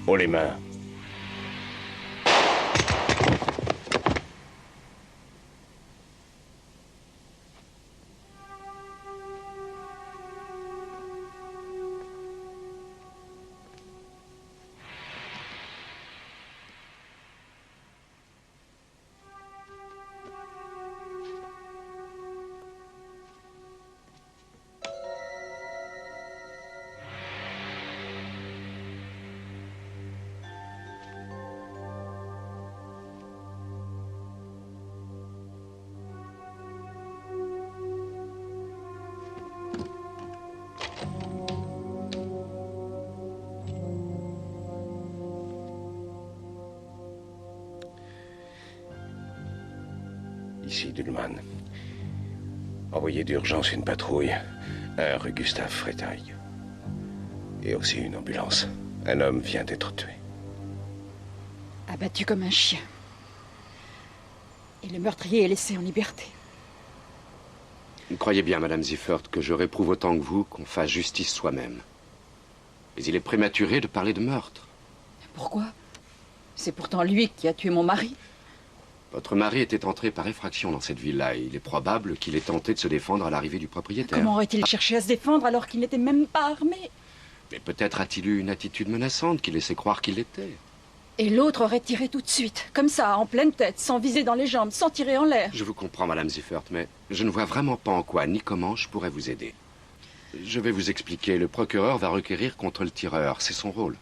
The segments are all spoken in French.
Haut les mains. Ici, Dulman. Envoyez d'urgence une patrouille. Un rue Gustave Fretaille. Et aussi une ambulance. Un homme vient d'être tué. Abattu comme un chien. Et le meurtrier est laissé en liberté. Croyez bien, Madame Ziffert, que je réprouve autant que vous qu'on fasse justice soi-même. Mais il est prématuré de parler de meurtre. Pourquoi? C'est pourtant lui qui a tué mon mari. Votre mari était entré par effraction dans cette villa et il est probable qu'il ait tenté de se défendre à l'arrivée du propriétaire. Comment aurait-il cherché à se défendre alors qu'il n'était même pas armé? Mais peut-être a-t-il eu une attitude menaçante qui laissait croire qu'il l'était. Et l'autre aurait tiré tout de suite, comme ça, en pleine tête, sans viser dans les jambes, sans tirer en l'air. Je vous comprends, Madame Ziffert, mais je ne vois vraiment pas en quoi ni comment je pourrais vous aider. Je vais vous expliquer. Le procureur va requérir contre le tireur. C'est son rôle.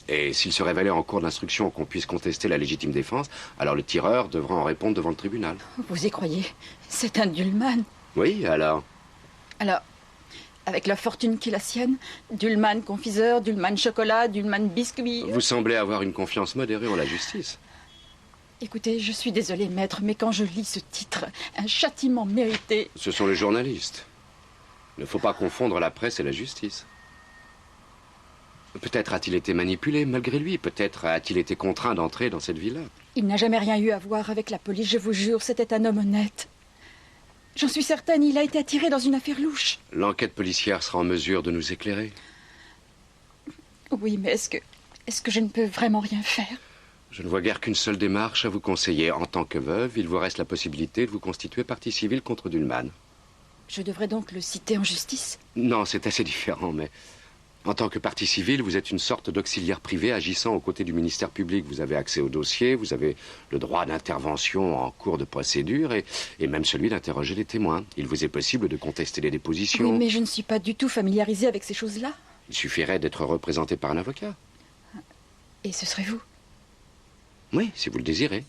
Et s'il se révélait en cours d'instruction qu'on puisse contester la légitime défense, alors le tireur devra en répondre devant le tribunal. Vous y croyez? C'est un Dulman. Oui, alors? Alors, avec la fortune qui est la sienne, Dulman confiseur, Dulman chocolat, Dulman biscuit... Vous semblez avoir une confiance modérée en la justice. Écoutez, je suis désolée, maître, mais quand je lis ce titre, un châtiment mérité... Ce sont les journalistes. Il ne faut pas confondre la presse et la justice. Peut-être a-t-il été manipulé malgré lui. Peut-être a-t-il été contraint d'entrer dans cette villa. Il n'a jamais rien eu à voir avec la police, je vous jure. C'était un homme honnête. J'en suis certaine, il a été attiré dans une affaire louche. L'enquête policière sera en mesure de nous éclairer. Oui, mais est-ce que je ne peux vraiment rien faire? Je ne vois guère qu'une seule démarche à vous conseiller. En tant que veuve, il vous reste la possibilité de vous constituer partie civile contre Dulman. Je devrais donc le citer en justice? Non, c'est assez différent, mais... En tant que partie civile, vous êtes une sorte d'auxiliaire privé agissant aux côtés du ministère public. Vous avez accès au dossier, vous avez le droit d'intervention en cours de procédure et même celui d'interroger les témoins. Il vous est possible de contester les dépositions. Oui, mais je ne suis pas du tout familiarisée avec ces choses-là. Il suffirait d'être représenté par un avocat. Et ce serait vous? Oui, si vous le désirez.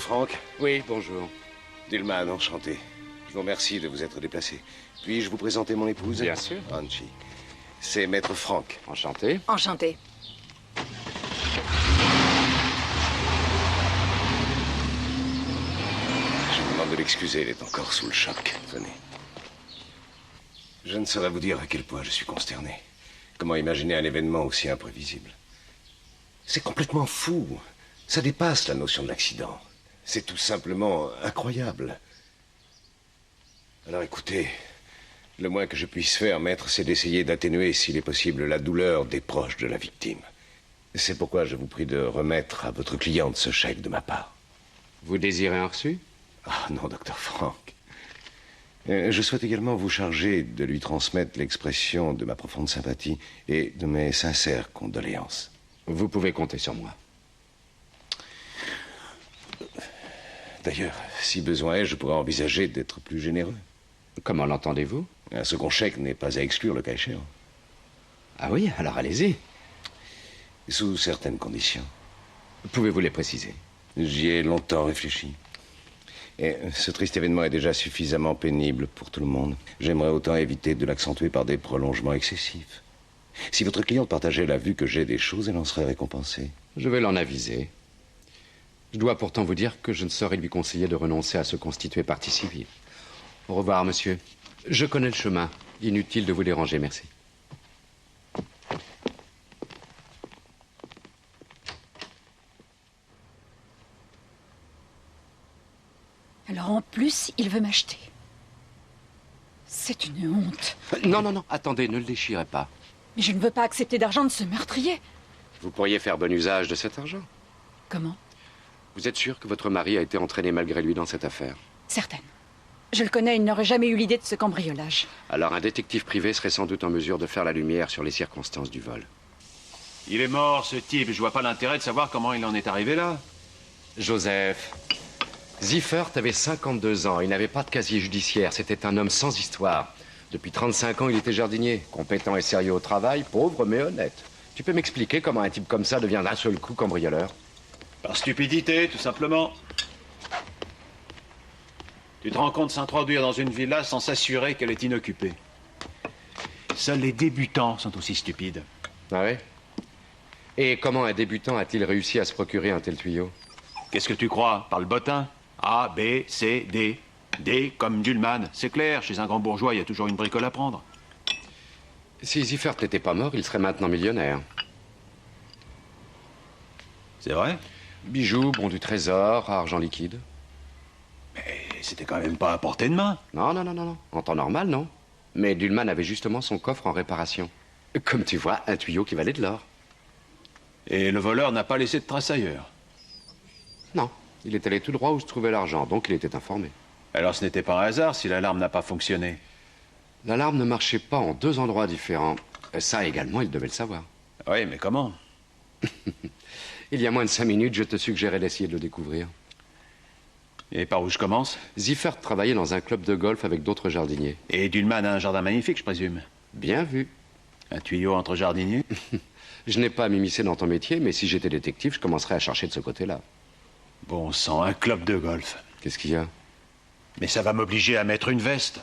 Franck. Oui, bonjour. Dillman, enchanté. Je vous remercie de vous être déplacé. Puis-je vous présenter mon épouse? Bien sûr. Angie. C'est Maître Franck. Enchanté. Enchanté. Je vous demande de l'excuser, elle est encore sous le choc. Venez. Je ne saurais vous dire à quel point je suis consterné. Comment imaginer un événement aussi imprévisible? C'est complètement fou. Ça dépasse la notion de l'accident. C'est tout simplement incroyable. Alors écoutez, le moins que je puisse faire, maître, c'est d'essayer d'atténuer, s'il est possible, la douleur des proches de la victime. C'est pourquoi je vous prie de remettre à votre cliente ce chèque de ma part. Vous désirez un reçu? Ah non, docteur Franck. Je souhaite également vous charger de lui transmettre l'expression de ma profonde sympathie et de mes sincères condoléances. Vous pouvez compter sur moi. D'ailleurs, si besoin est, je pourrais envisager d'être plus généreux. Comment l'entendez-vous? Un second chèque n'est pas à exclure, le cas échéant. Ah oui, alors allez-y. Sous certaines conditions. Pouvez-vous les préciser? J'y ai longtemps réfléchi. Et ce triste événement est déjà suffisamment pénible pour tout le monde. J'aimerais autant éviter de l'accentuer par des prolongements excessifs. Si votre cliente partageait la vue que j'ai des choses, elle en serait récompensée. Je vais l'en aviser. Je dois pourtant vous dire que je ne saurais lui conseiller de renoncer à se constituer partie civile. Au revoir, monsieur. Je connais le chemin. Inutile de vous déranger, merci. Alors en plus, il veut m'acheter. C'est une honte. Non, non, non, attendez, ne le déchirez pas. Mais je ne veux pas accepter d'argent de ce meurtrier. Vous pourriez faire bon usage de cet argent. Comment? Vous êtes sûr que votre mari a été entraîné malgré lui dans cette affaire? Certaine. Je le connais, il n'aurait jamais eu l'idée de ce cambriolage. Alors un détective privé serait sans doute en mesure de faire la lumière sur les circonstances du vol. Il est mort, ce type. Je vois pas l'intérêt de savoir comment il en est arrivé là. Joseph, Ziffert avait 52 ans. Il n'avait pas de casier judiciaire. C'était un homme sans histoire. Depuis 35 ans, il était jardinier. Compétent et sérieux au travail, pauvre mais honnête. Tu peux m'expliquer comment un type comme ça devient d'un seul coup cambrioleur? Par stupidité, tout simplement. Tu te rends compte s'introduire dans une villa sans s'assurer qu'elle est inoccupée. Seuls les débutants sont aussi stupides. Ah oui? Et comment un débutant a-t-il réussi à se procurer un tel tuyau? Qu'est-ce que tu crois? Par le bottin? A, B, C, D. D comme Dullman. C'est clair, chez un grand bourgeois, il y a toujours une bricole à prendre. Si Ziffert n'était pas mort, il serait maintenant millionnaire. C'est vrai? Bijoux, bons du trésor, argent liquide. Mais c'était quand même pas à portée de main. Non, non, non, non, non. En temps normal, non. Mais Dullman avait justement son coffre en réparation. Comme tu vois, un tuyau qui valait de l'or. Et le voleur n'a pas laissé de trace ailleurs. Non, il est allé tout droit où se trouvait l'argent, donc il était informé. Alors ce n'était pas un hasard si l'alarme n'a pas fonctionné. L'alarme ne marchait pas en 2 endroits différents. Ça également, il devait le savoir. Oui, mais comment? Il y a moins de 5 minutes, je te suggérais d'essayer de le découvrir. Et par où je commence? Ziffert travaillait dans un club de golf avec d'autres jardiniers. Et Dullman a un jardin magnifique, je présume. Bien vu. Un tuyau entre jardiniers? Je n'ai pas à m'immiscer dans ton métier, mais si j'étais détective, je commencerais à chercher de ce côté-là. Bon sang, un club de golf. Qu'est-ce qu'il y a? Mais ça va m'obliger à mettre une veste.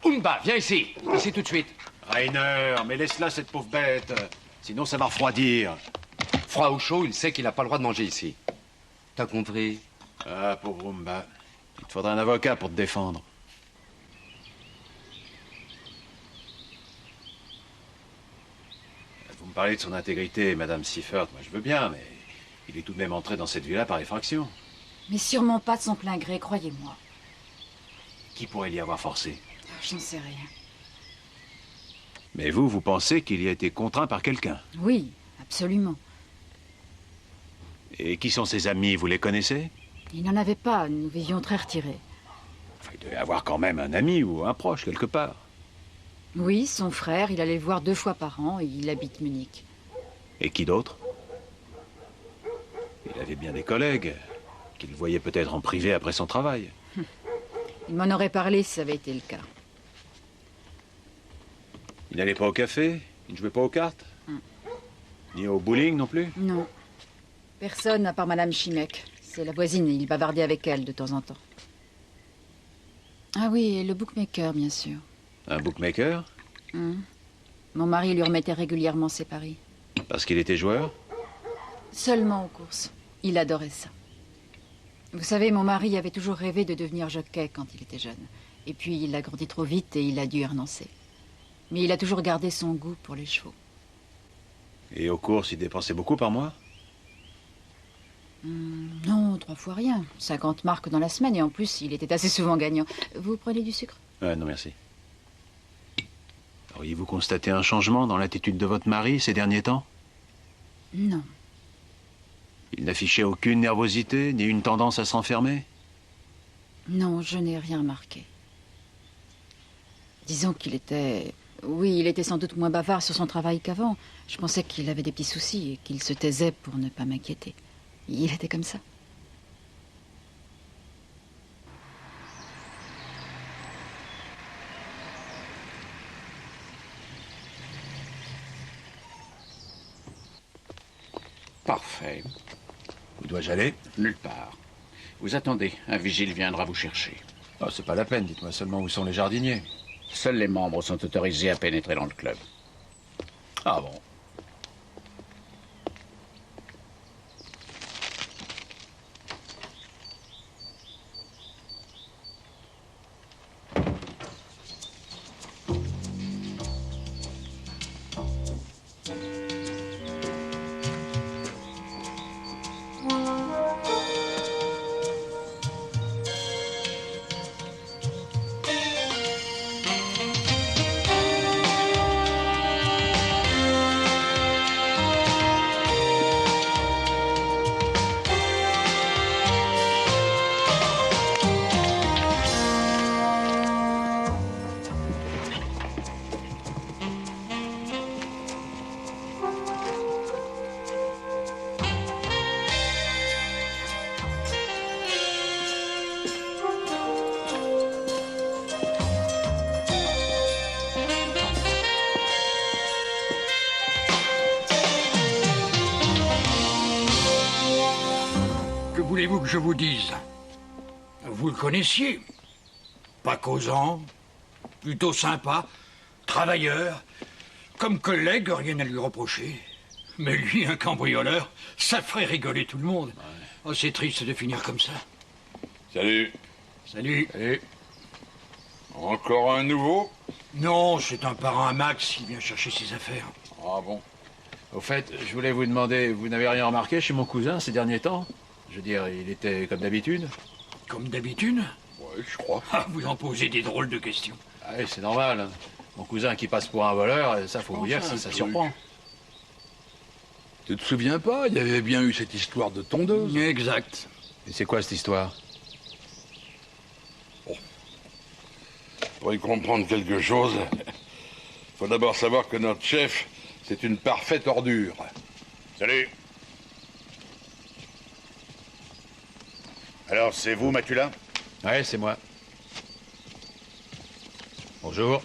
Umba, viens ici. Ici tout de suite. Rainer, mais laisse-la cette pauvre bête. Sinon ça va refroidir. Froid ou chaud, il sait qu'il n'a pas le droit de manger ici. T'as compris? Ah, pauvre Umba. Il te faudra un avocat pour te défendre. Vous me parlez de son intégrité, Madame Ziffert. Moi, je veux bien, mais il est tout de même entré dans cette villa par effraction. Mais sûrement pas de son plein gré, croyez-moi. Qui pourrait l'y avoir forcé? J'en sais rien. Mais vous, vous pensez qu'il y a été contraint par quelqu'un? Oui, absolument. Et qui sont ses amis? Vous les connaissez? Il n'en avait pas, nous vivions très retirés. Enfin, il devait avoir quand même un ami ou un proche quelque part. Oui, son frère, il allait le voir 2 fois par an et il habite Munich. Et qui d'autre? Il avait bien des collègues qu'il voyait peut-être en privé après son travail. Il m'en aurait parlé si ça avait été le cas. Il n'allait pas au café? Il ne jouait pas aux cartes? Ni au bowling non plus? Non. Personne à part Madame Chimek. C'est la voisine et il bavardait avec elle de temps en temps. Ah oui, et le bookmaker, bien sûr. Un bookmaker? Mon mari lui remettait régulièrement ses paris. Parce qu'il était joueur? Seulement aux courses. Il adorait ça. Vous savez, mon mari avait toujours rêvé de devenir jockey quand il était jeune. Et puis il a grandi trop vite et il a dû renoncer. Mais il a toujours gardé son goût pour les chevaux. Et aux courses, il dépensait beaucoup par mois? Non, 3 fois rien. 50 marques dans la semaine et en plus, il était assez souvent gagnant. Vous prenez du sucre? Non merci. Auriez-vous constaté un changement dans l'attitude de votre mari ces derniers temps? Non. Il n'affichait aucune nervosité, ni une tendance à s'enfermer? Non, je n'ai rien remarqué. Disons qu'il était... Oui, il était sans doute moins bavard sur son travail qu'avant. Je pensais qu'il avait des petits soucis et qu'il se taisait pour ne pas m'inquiéter. Il était comme ça. Parfait. Où dois-je aller? Nulle part. Vous attendez, un vigile viendra vous chercher. Oh, c'est pas la peine, dites-moi seulement où sont les jardiniers. Seuls les membres sont autorisés à pénétrer dans le club. Ah bon? Que voulez-vous que je vous dise? Vous le connaissiez. Pas causant, plutôt sympa, travailleur. Comme collègue, rien à lui reprocher. Mais lui, un cambrioleur, ça ferait rigoler tout le monde. Ouais. Oh, c'est triste de finir comme ça. Salut. Salut. Salut. Encore un nouveau? Non, c'est un parent à Max qui vient chercher ses affaires. Ah bon? Au fait, je voulais vous demander, vous n'avez rien remarqué chez mon cousin ces derniers temps? Je veux dire, il était comme d'habitude? Comme d'habitude? Ouais, je crois. Ah, vous en posez des drôles de questions. Ah oui, c'est normal. Hein. Mon cousin qui passe pour un voleur, ça faut vous dire si ça surprend. Tu te souviens pas? Il y avait bien eu cette histoire de tondeuse. Exact. Et c'est quoi cette histoire? Pour y comprendre quelque chose, faut d'abord savoir que notre chef, c'est une parfaite ordure. Salut. Alors, c'est vous, Matula? Ouais, c'est moi. Bonjour.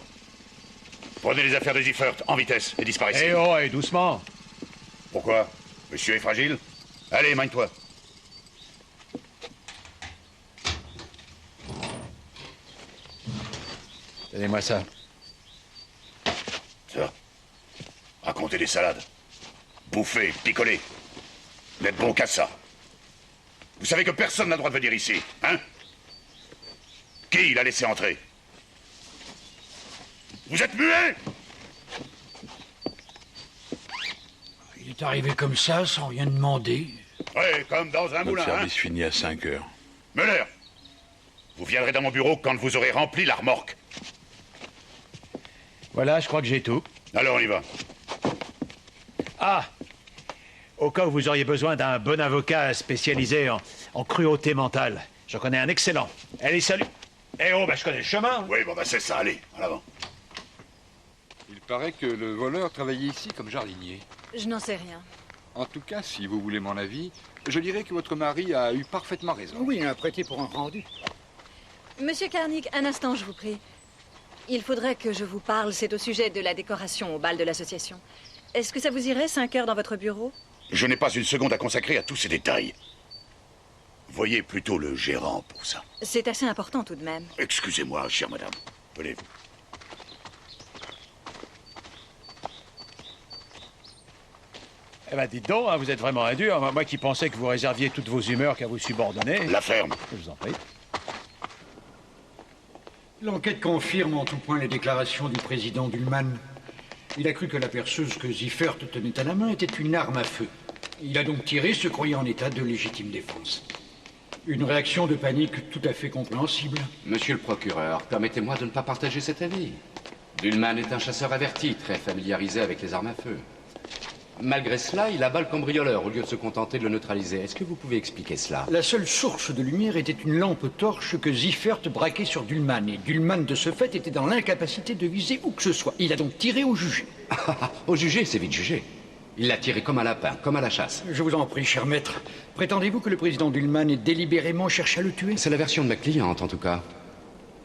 Prenez les affaires de Giffert, en vitesse, et disparaissez. Eh oh, et doucement. Pourquoi? Monsieur est fragile? Allez, magne-toi. Donnez-moi ça. Ça. Racontez des salades. Bouffer, picoler. Vous n'êtes bon qu'à ça. Vous savez que personne n'a le droit de venir ici, hein? Qui l'a laissé entrer? Vous êtes muet? Il est arrivé comme ça, sans rien demander. Ouais, comme dans un Notre moulin, service hein? finit à 5 heures. Müller, vous viendrez dans mon bureau quand vous aurez rempli la remorque. Voilà, je crois que j'ai tout. Alors, on y va. Ah! Au cas où vous auriez besoin d'un bon avocat spécialisé en cruauté mentale, j'en connais un excellent. Allez, salut! Eh oh, je connais le chemin! Oui, bon, c'est ça, allez, en avant. Il paraît que le voleur travaillait ici comme jardinier. Je n'en sais rien. En tout cas, si vous voulez mon avis, je dirais que votre mari a eu parfaitement raison. Oui, il a prêté pour un rendu. Monsieur Karnik, un instant, je vous prie. Il faudrait que je vous parle, c'est au sujet de la décoration au bal de l'association. Est-ce que ça vous irait 5 heures dans votre bureau? Je n'ai pas une seconde à consacrer à tous ces détails. Voyez plutôt le gérant pour ça. C'est assez important tout de même. Excusez-moi, chère madame. Venez-vous. Eh ben, dites donc, hein, vous êtes vraiment un dur. Moi qui pensais que vous réserviez toutes vos humeurs qu'à vos subordonnés. La ferme. Je vous en prie. L'enquête confirme en tout point les déclarations du président Dullman. Il a cru que la perceuse que Ziffert tenait à la main était une arme à feu. Il a donc tiré, se croyant en état de légitime défense. Une réaction de panique tout à fait compréhensible. Monsieur le procureur, permettez-moi de ne pas partager cet avis. Dullman est un chasseur averti, très familiarisé avec les armes à feu. Malgré cela, il abat le cambrioleur au lieu de se contenter de le neutraliser. Est-ce que vous pouvez expliquer cela? La seule source de lumière était une lampe torche que Ziffert braquait sur Dullman. Et Dullman, de ce fait, était dans l'incapacité de viser où que ce soit. Il a donc tiré au jugé. Au jugé, c'est vite jugé. Il l'a tiré comme un lapin, comme à la chasse. Je vous en prie, cher maître. Prétendez-vous que le président Dullman ait délibérément cherché à le tuer? C'est la version de ma cliente, en tout cas.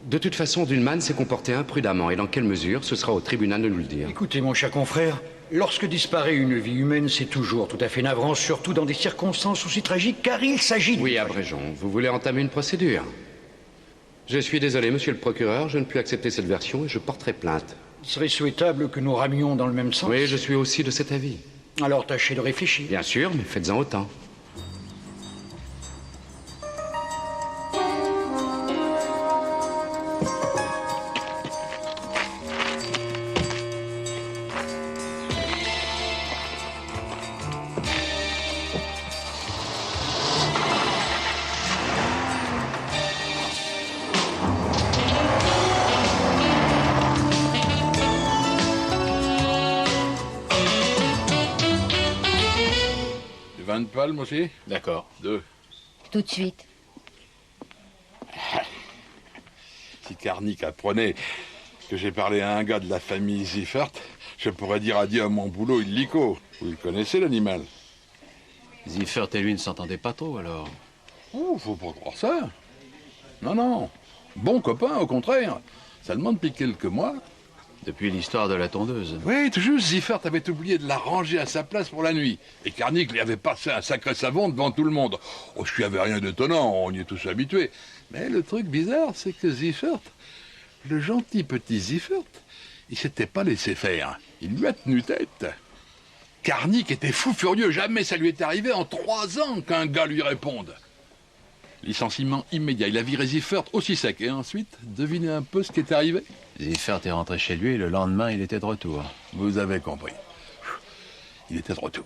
De toute façon, Dullman s'est comporté imprudemment. Et dans quelle mesure, ce sera au tribunal de nous le dire. Écoutez, mon cher confrère, lorsque disparaît une vie humaine, c'est toujours tout à fait navrant, surtout dans des circonstances aussi tragiques, car il s'agit... Oui, abrégeons. Vous voulez entamer une procédure? Je suis désolé, monsieur le procureur, je ne puis accepter cette version et je porterai plainte. Il serait souhaitable que nous ramions dans le même sens. Oui, je suis aussi de cet avis. Alors tâchez de réfléchir. Bien sûr, mais faites-en autant. Du vin de palme aussi? D'accord. 2. Tout de suite. Si Karnik apprenait que j'ai parlé à un gars de la famille Ziffert, je pourrais dire adieu à mon boulot illico. Vous le connaissez, l'animal? Ziffert et lui ne s'entendaient pas trop, alors. Oh, faut pas croire ça. Non, non. Bon copain, au contraire. Seulement depuis quelques mois. Depuis l'histoire de la tondeuse. Oui, tout juste, Ziffert avait oublié de la ranger à sa place pour la nuit. Et Karnik lui avait passé un sacré savon devant tout le monde. Oh, je n'y avait rien d'étonnant, on y est tous habitués. Mais le truc bizarre, c'est que Ziffert, le gentil petit Ziffert, il s'était pas laissé faire. Il lui a tenu tête. Karnik était fou furieux, jamais ça lui est arrivé en 3 ans qu'un gars lui réponde. Licenciement immédiat, il a viré Ziffert aussi sec. Et ensuite, devinez un peu ce qui est arrivé. Ziffert est rentré chez lui et le lendemain, il était de retour. Vous avez compris. Il était de retour.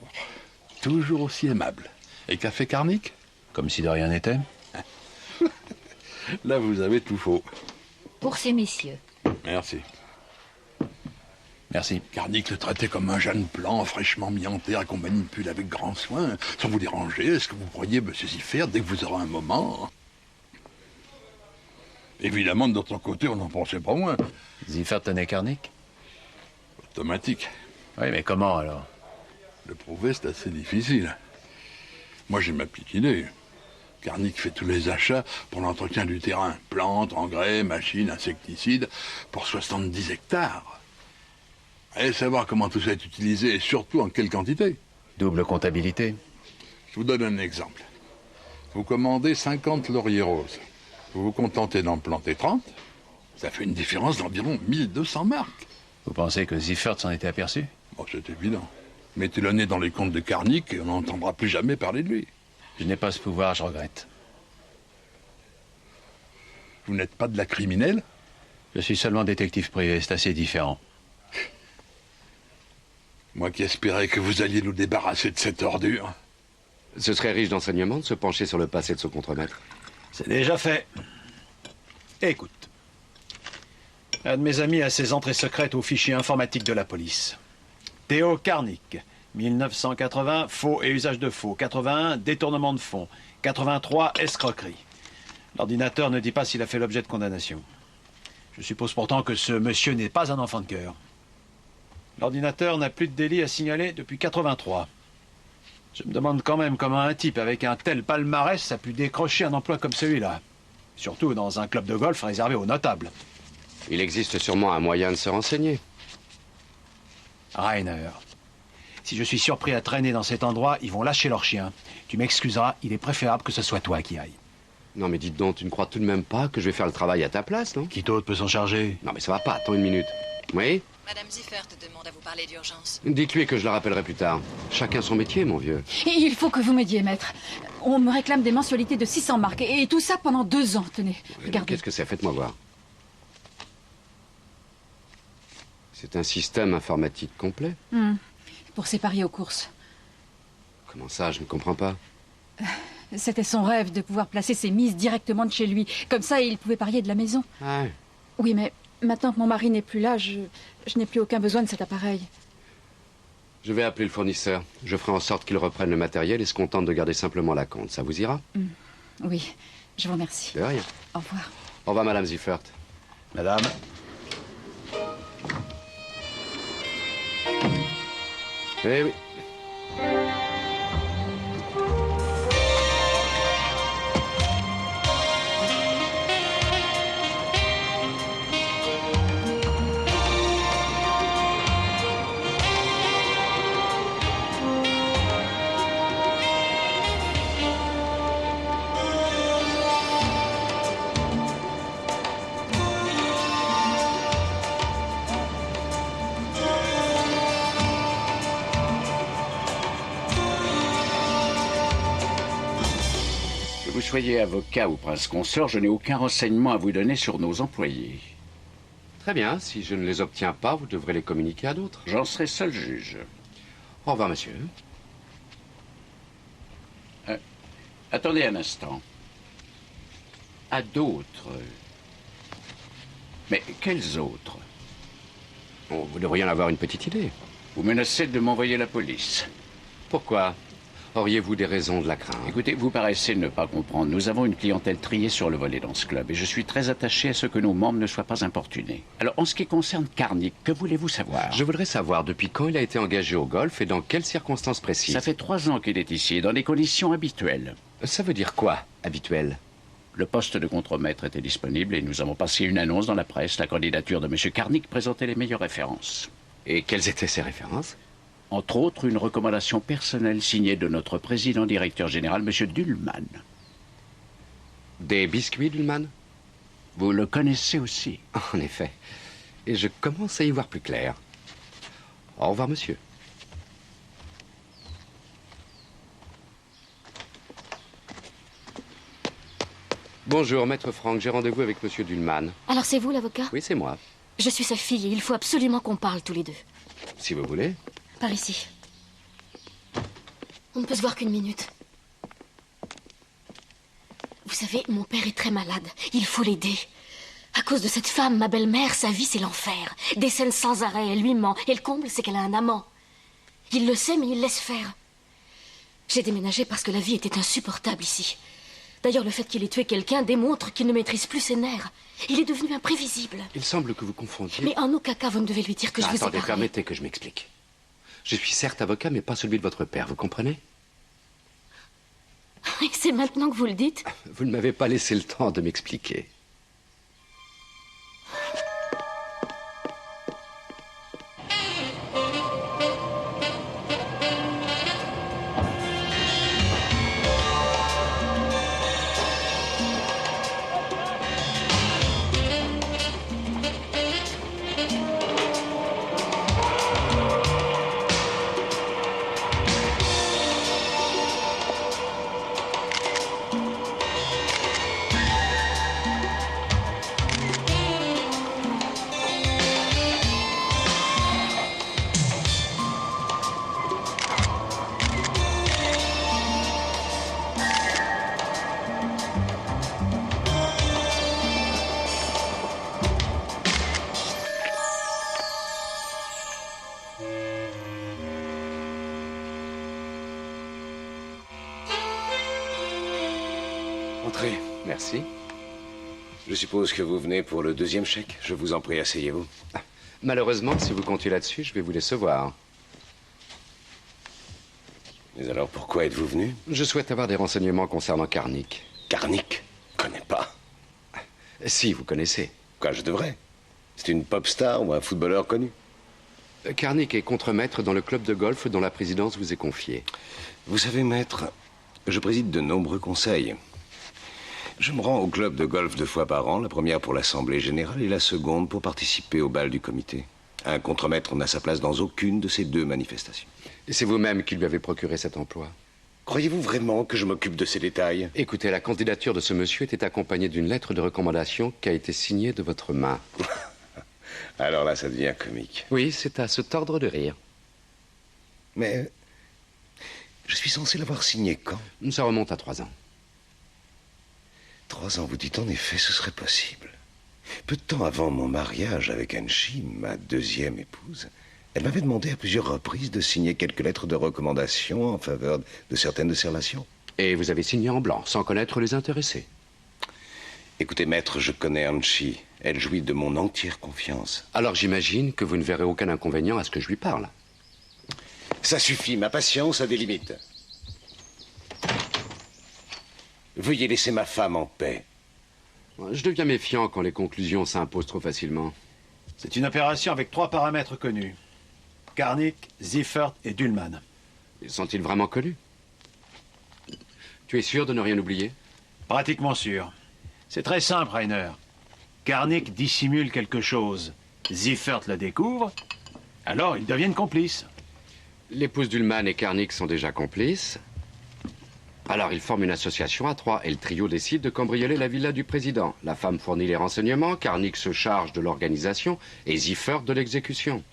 Toujours aussi aimable. Et qu'a fait Karnik? Comme si de rien n'était. Là, vous avez tout faux. Pour ces messieurs. Merci. Merci. Karnik le traitait comme un jeune plant fraîchement mis en terre qu'on manipule avec grand soin. Sans vous déranger, est-ce que vous pourriez me saisir faire dès que vous aurez un moment? Évidemment, de notre côté, on n'en pensait pas moins. Ziffert tenait Karnik? Automatique. Oui, mais comment alors? Le prouver, c'est assez difficile. Moi, j'ai ma petite idée. Karnik fait tous les achats pour l'entretien du terrain. Plantes, engrais, machines, insecticides, pour 70 hectares. Allez savoir comment tout ça est utilisé et surtout en quelle quantité. Double comptabilité. Je vous donne un exemple. Vous commandez 50 lauriers roses. Vous vous contentez d'en planter 30. Ça fait une différence d'environ 1200 marques. Vous pensez que Ziffert s'en était aperçu? Bon, c'est évident. Mettez le nez dans les comptes de Karnik et on n'entendra plus jamais parler de lui. Je n'ai pas ce pouvoir, je regrette. Vous n'êtes pas de la criminelle? Je suis seulement détective privé, c'est assez différent. Moi qui espérais que vous alliez nous débarrasser de cette ordure. Ce serait riche d'enseignement de se pencher sur le passé de son contremaître. C'est déjà fait. Écoute. Un de mes amis a ses entrées secrètes au fichier informatique de la police. Théo Karnik, 1980, faux et usage de faux. 81, détournement de fonds. 83, escroquerie. L'ordinateur ne dit pas s'il a fait l'objet de condamnation. Je suppose pourtant que ce monsieur n'est pas un enfant de cœur. L'ordinateur n'a plus de délit à signaler depuis 83. Je me demande quand même comment un type avec un tel palmarès a pu décrocher un emploi comme celui-là. Surtout dans un club de golf réservé aux notables. Il existe sûrement un moyen de se renseigner. Rainer. Si je suis surpris à traîner dans cet endroit, ils vont lâcher leur chien. Tu m'excuseras, il est préférable que ce soit toi qui aille. Non, mais dites donc, tu ne crois tout de même pas que je vais faire le travail à ta place, non? Qui d'autre peut s'en charger? Non, mais ça va pas, attends une minute. Oui? Madame Ziffert demande à vous parler d'urgence. Dites-lui que je la rappellerai plus tard. Chacun son métier, mon vieux. Et il faut que vous m'aidiez, maître. On me réclame des mensualités de 600 marks. Et tout ça pendant 2 ans. Tenez, regardez. Qu'est-ce que c'est? Faites-moi voir. C'est un système informatique complet. Pour ses paris aux courses. Comment ça? Je ne comprends pas. C'était son rêve de pouvoir placer ses mises directement de chez lui. Comme ça, il pouvait parier de la maison. Ah ouais. Oui, mais maintenant que mon mari n'est plus là, je n'ai plus aucun besoin de cet appareil. Je vais appeler le fournisseur. Je ferai en sorte qu'il reprenne le matériel et se contente de garder simplement la compte. Ça vous ira? Oui, je vous remercie. De rien. Au revoir. Au revoir, Madame Ziffert. Madame? Eh oui. Que vous soyez avocat ou prince consort, je n'ai aucun renseignement à vous donner sur nos employés. Très bien. Si je ne les obtiens pas, vous devrez les communiquer à d'autres. J'en serai seul juge. Au revoir, monsieur. Attendez un instant. À d'autres. Mais quels autres? Oh, vous devriez en avoir une petite idée. Vous menacez de m'envoyer la police. Pourquoi? Auriez-vous des raisons de la craindre? Écoutez, vous paraissez ne pas comprendre. Nous avons une clientèle triée sur le volet dans ce club et je suis très attaché à ce que nos membres ne soient pas importunés. Alors, en ce qui concerne Karnick, que voulez-vous savoir? Je voudrais savoir depuis quand il a été engagé au golf et dans quelles circonstances précises. Ça fait 3 ans qu'il est ici, dans des conditions habituelles. Ça veut dire quoi, habituel? Le poste de contremaître était disponible et nous avons passé une annonce dans la presse. La candidature de M. Karnick présentait les meilleures références. Et quelles étaient ces références? Entre autres, une recommandation personnelle signée de notre président-directeur général, M. Dullman. Des biscuits, Dullman? Vous le connaissez aussi. En effet. Et je commence à y voir plus clair. Au revoir, monsieur. Bonjour, maître Franck. J'ai rendez-vous avec monsieur Dullman. Alors c'est vous l'avocat? Oui, c'est moi. Je suis sa fille et il faut absolument qu'on parle tous les deux. Si vous voulez. Par ici. On ne peut se voir qu'une minute. Vous savez, mon père est très malade. Il faut l'aider. À cause de cette femme, ma belle-mère, sa vie, c'est l'enfer. Des scènes sans arrêt, elle lui ment. Et le comble, c'est qu'elle a un amant. Il le sait, mais il laisse faire. J'ai déménagé parce que la vie était insupportable ici. D'ailleurs, le fait qu'il ait tué quelqu'un démontre qu'il ne maîtrise plus ses nerfs. Il est devenu imprévisible. Il semble que vous confondiez... Mais en aucun cas, vous ne devez lui dire que je vous ai Attendez, parlé. permettez que je m'explique. Je suis certes avocat, mais pas celui de votre père, vous comprenez? C'est maintenant que vous le dites? Vous ne m'avez pas laissé le temps de m'expliquer. Entrez. Merci. Je suppose que vous venez pour le 2e chèque. Je vous en prie, asseyez-vous. Malheureusement, si vous comptez là-dessus, je vais vous décevoir. Mais alors, pourquoi êtes-vous venu? Je souhaite avoir des renseignements concernant Karnick. Karnick? Je connais pas. Si, vous connaissez. Quoi, je devrais? C'est une pop star ou un footballeur connu? Karnick est contremaître dans le club de golf dont la présidence vous est confiée. Vous savez, maître, je préside de nombreux conseils. Je me rends au club de golf 2 fois par an, la première pour l'Assemblée générale et la seconde pour participer au bal du comité. Un contremaître n'a sa place dans aucune de ces 2 manifestations. Et c'est vous-même qui lui avez procuré cet emploi? Croyez-vous vraiment que je m'occupe de ces détails? Écoutez, la candidature de ce monsieur était accompagnée d'une lettre de recommandation qui a été signée de votre main. Alors là, ça devient comique. Oui, c'est à se tordre de rire. Mais je suis censé l'avoir signé quand? Ça remonte à 3 ans. 3 ans, vous dites en effet, ce serait possible. Peu de temps avant mon mariage avec Anchi, ma 2e épouse, elle m'avait demandé à plusieurs reprises de signer quelques lettres de recommandation en faveur de certaines de ses relations. Et vous avez signé en blanc, sans connaître les intéressés? Écoutez, maître, je connais Anchi. Elle jouit de mon entière confiance. Alors j'imagine que vous ne verrez aucun inconvénient à ce que je lui parle. Ça suffit, ma patience a des limites. Veuillez laisser ma femme en paix. Je deviens méfiant quand les conclusions s'imposent trop facilement. C'est une opération avec 3 paramètres connus. Karnick, Ziffert et Dullman. Sont-ils vraiment connus? Tu es sûr de ne rien oublier? Pratiquement sûr. C'est très simple, Rainer. Karnick dissimule quelque chose. Ziffert le découvre, alors ils deviennent complices. L'épouse Dullman et Karnick sont déjà complices. Alors ils forment une association à 3 et le trio décide de cambrioler la villa du président. La femme fournit les renseignements, Karnick se charge de l'organisation et Ziffert de l'exécution.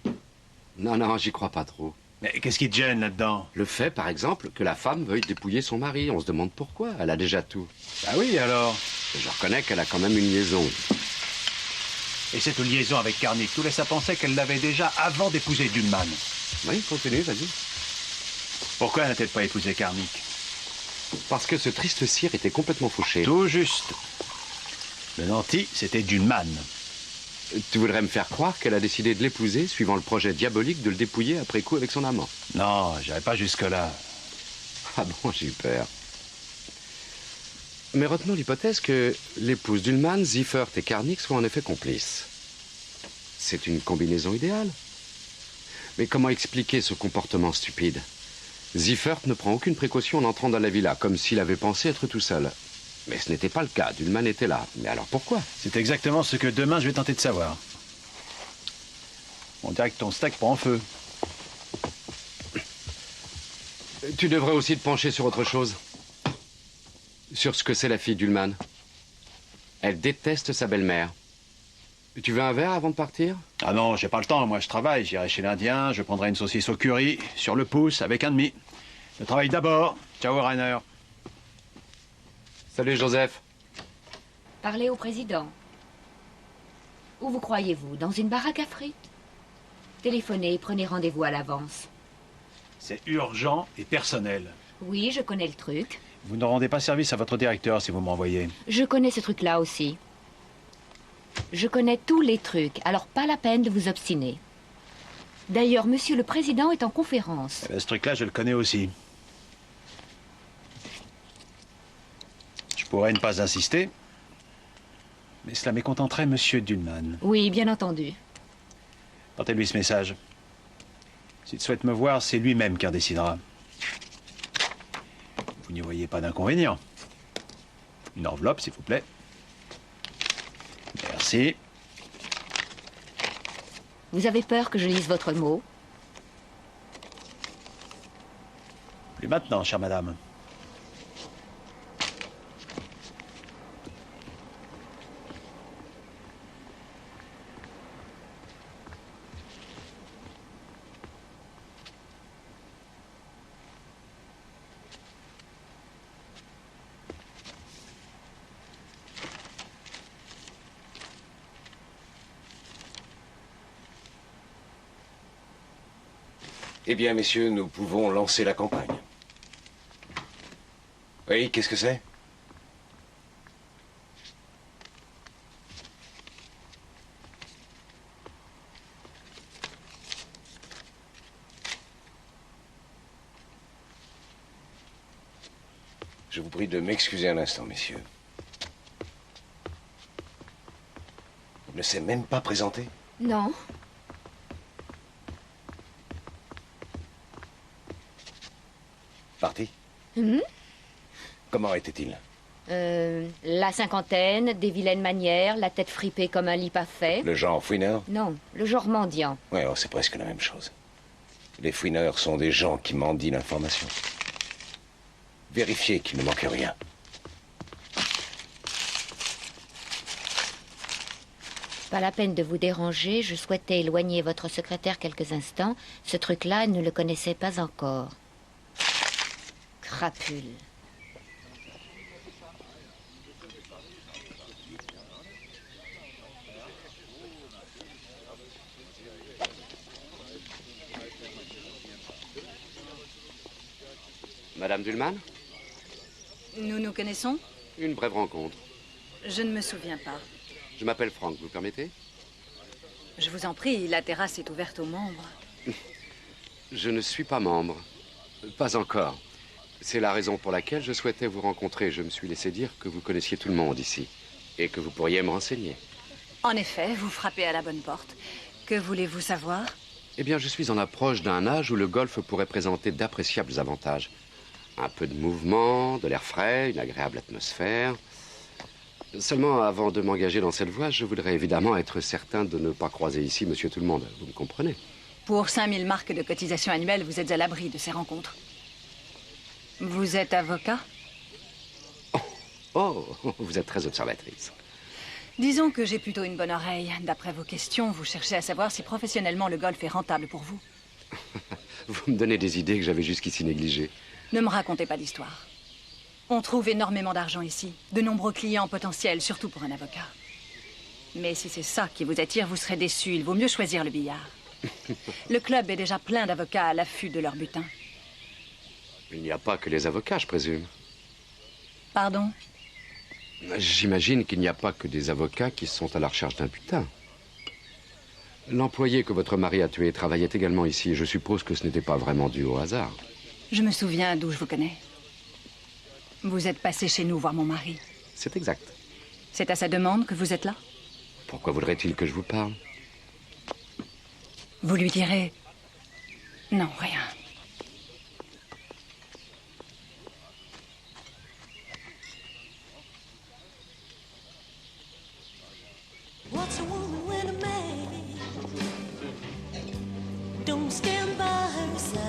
Non, j'y crois pas trop. Mais qu'est-ce qui te gêne là-dedans? Le fait, par exemple, que la femme veuille dépouiller son mari. On se demande pourquoi. Elle a déjà tout. Bah oui, alors. Je reconnais qu'elle a quand même une liaison. Et cette liaison avec Karnick tout laisse à penser qu'elle l'avait déjà avant d'épouser Dullman. Oui, continue, vas-y. Pourquoi n'a-t-elle pas épousé Karnick? Parce que ce triste sire était complètement fauché. Tout juste. Le nanti, c'était Dullman. Tu voudrais me faire croire qu'elle a décidé de l'épouser, suivant le projet diabolique de le dépouiller après coup avec son amant? Non, j'irai pas jusque-là. Ah bon, j'ai eu peur. Mais retenons l'hypothèse que l'épouse Dullman, Ziffert et Karnick soient en effet complices. C'est une combinaison idéale. Mais comment expliquer ce comportement stupide? Ziffert ne prend aucune précaution en entrant dans la villa, comme s'il avait pensé être tout seul. Mais ce n'était pas le cas, Dullman était là. Mais alors pourquoi? C'est exactement ce que demain je vais tenter de savoir. On dirait que ton steak prend en feu. Tu devrais aussi te pencher sur autre chose. Sur ce que c'est la fille Dullman. Elle déteste sa belle-mère. Tu veux un verre avant de partir? Ah non, j'ai pas le temps, moi je travaille. J'irai chez l'Indien, je prendrai une saucisse au curry, sur le pouce, avec un demi. Le travail d'abord. Ciao, Rainer. Salut, Joseph. Parlez au président. Où vous croyez-vous? Dans une baraque à frites? Téléphonez et prenez rendez-vous à l'avance. C'est urgent et personnel. Oui, je connais le truc. Vous ne rendez pas service à votre directeur si vous m'envoyez. Je connais ce truc-là aussi. Je connais tous les trucs, alors pas la peine de vous obstiner. D'ailleurs, monsieur le président est en conférence. Eh bien, ce truc-là, je le connais aussi. Je pourrais ne pas insister, mais cela mécontenterait monsieur Dullman. Oui, bien entendu. Portez-lui ce message. S'il souhaite me voir, c'est lui-même qui en décidera. Vous n'y voyez pas d'inconvénient. Une enveloppe, s'il vous plaît. Merci. Vous avez peur que je lise votre mot? Plus maintenant, chère madame. Eh bien, messieurs, nous pouvons lancer la campagne. Oui, qu'est-ce que c'est? Je vous prie de m'excuser un instant, messieurs. Il ne s'est même pas présenté? Non. Comment était-il? La cinquantaine, des vilaines manières, la tête fripée comme un lit pas fait. Le genre fouineur? Non, le genre mendiant. Ouais, oh, c'est presque la même chose. Les fouineurs sont des gens qui mendient l'information. Vérifiez qu'il ne manque rien. Pas la peine de vous déranger, je souhaitais éloigner votre secrétaire quelques instants. Ce truc-là, elle ne le connaissait pas encore. Crapule. Madame Dullman? Nous nous connaissons? Une brève rencontre. Je ne me souviens pas. Je m'appelle Frank, vous permettez? Je vous en prie, la terrasse est ouverte aux membres. Je ne suis pas membre. Pas encore. C'est la raison pour laquelle je souhaitais vous rencontrer. Je me suis laissé dire que vous connaissiez tout le monde ici et que vous pourriez me renseigner. En effet, vous frappez à la bonne porte. Que voulez-vous savoir? Eh bien, je suis en approche d'un âge où le golf pourrait présenter d'appréciables avantages. Un peu de mouvement, de l'air frais, une agréable atmosphère. Seulement, avant de m'engager dans cette voie, je voudrais évidemment être certain de ne pas croiser ici Monsieur Tout-le-Monde. Vous me comprenez? Pour 5000 marques de cotisation annuelle, vous êtes à l'abri de ces rencontres. Vous êtes avocat? Oh, vous êtes très observatrice. Disons que j'ai plutôt une bonne oreille. D'après vos questions, vous cherchez à savoir si professionnellement le golf est rentable pour vous. Vous me donnez des idées que j'avais jusqu'ici négligées. Ne me racontez pas d'histoire. On trouve énormément d'argent ici. De nombreux clients potentiels, surtout pour un avocat. Mais si c'est ça qui vous attire, vous serez déçu. Il vaut mieux choisir le billard. Le club est déjà plein d'avocats à l'affût de leur butin. Il n'y a pas que les avocats, je présume. Pardon? J'imagine qu'il n'y a pas que des avocats qui sont à la recherche d'un butin. L'employé que votre mari a tué travaillait également ici. Je suppose que ce n'était pas vraiment dû au hasard. Je me souviens d'où je vous connais. Vous êtes passé chez nous voir mon mari. C'est exact. C'est à sa demande que vous êtes là? Pourquoi voudrait-il que je vous parle? Vous lui direz... Non, rien. What's a woman when a man don't stand by her side?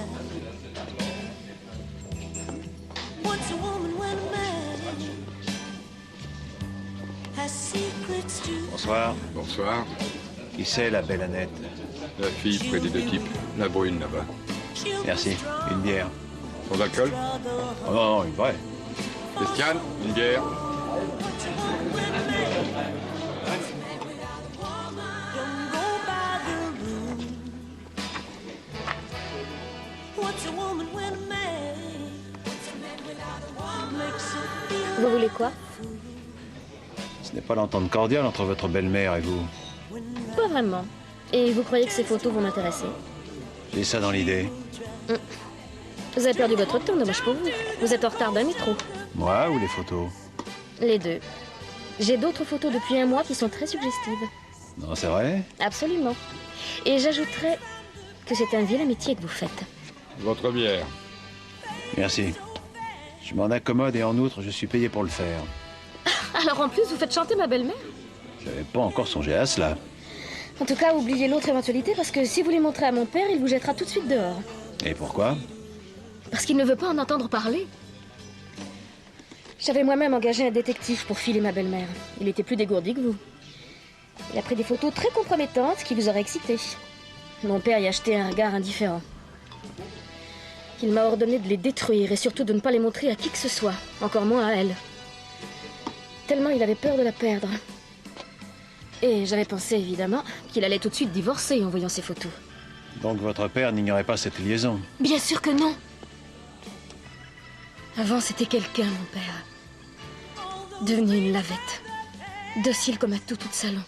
What's a woman when a man has secrets to... Bonsoir. Bonsoir. Qui c'est, la belle Annette? La fille près des deux types. La brune, là-bas. Merci. Une bière. Sans alcool? Oh non, une vraie. Christiane, une bière. Vous voulez quoi? Ce n'est pas l'entente cordiale entre votre belle-mère et vous. Pas vraiment. Et vous croyez que ces photos vont m'intéresser? J'ai ça dans l'idée. Vous avez perdu votre temps, dommage pour vous. Vous êtes en retard d'un métro. Moi ou les photos? Les deux. J'ai d'autres photos depuis un mois qui sont très suggestives. Non, c'est vrai? Absolument. Et j'ajouterais que c'est un vilain métier que vous faites. Votre bière. Merci. Je m'en accommode et en outre, je suis payé pour le faire. Alors en plus, vous faites chanter ma belle-mère? J'avais pas encore songé à cela. En tout cas, oubliez l'autre éventualité parce que si vous les montrez à mon père, il vous jettera tout de suite dehors. Et pourquoi? Parce qu'il ne veut pas en entendre parler. J'avais moi-même engagé un détective pour filer ma belle-mère. Il était plus dégourdi que vous. Il a pris des photos très compromettantes qui vous auraient excité. Mon père y a jeté un regard indifférent. Il m'a ordonné de les détruire et surtout de ne pas les montrer à qui que ce soit, encore moins à elle. Tellement il avait peur de la perdre. Et j'avais pensé, évidemment, qu'il allait tout de suite divorcer en voyant ces photos. Donc votre père n'ignorait pas cette liaison? Bien sûr que non. Avant, c'était quelqu'un, mon père. Devenu une lavette. Docile comme un toutou de salon.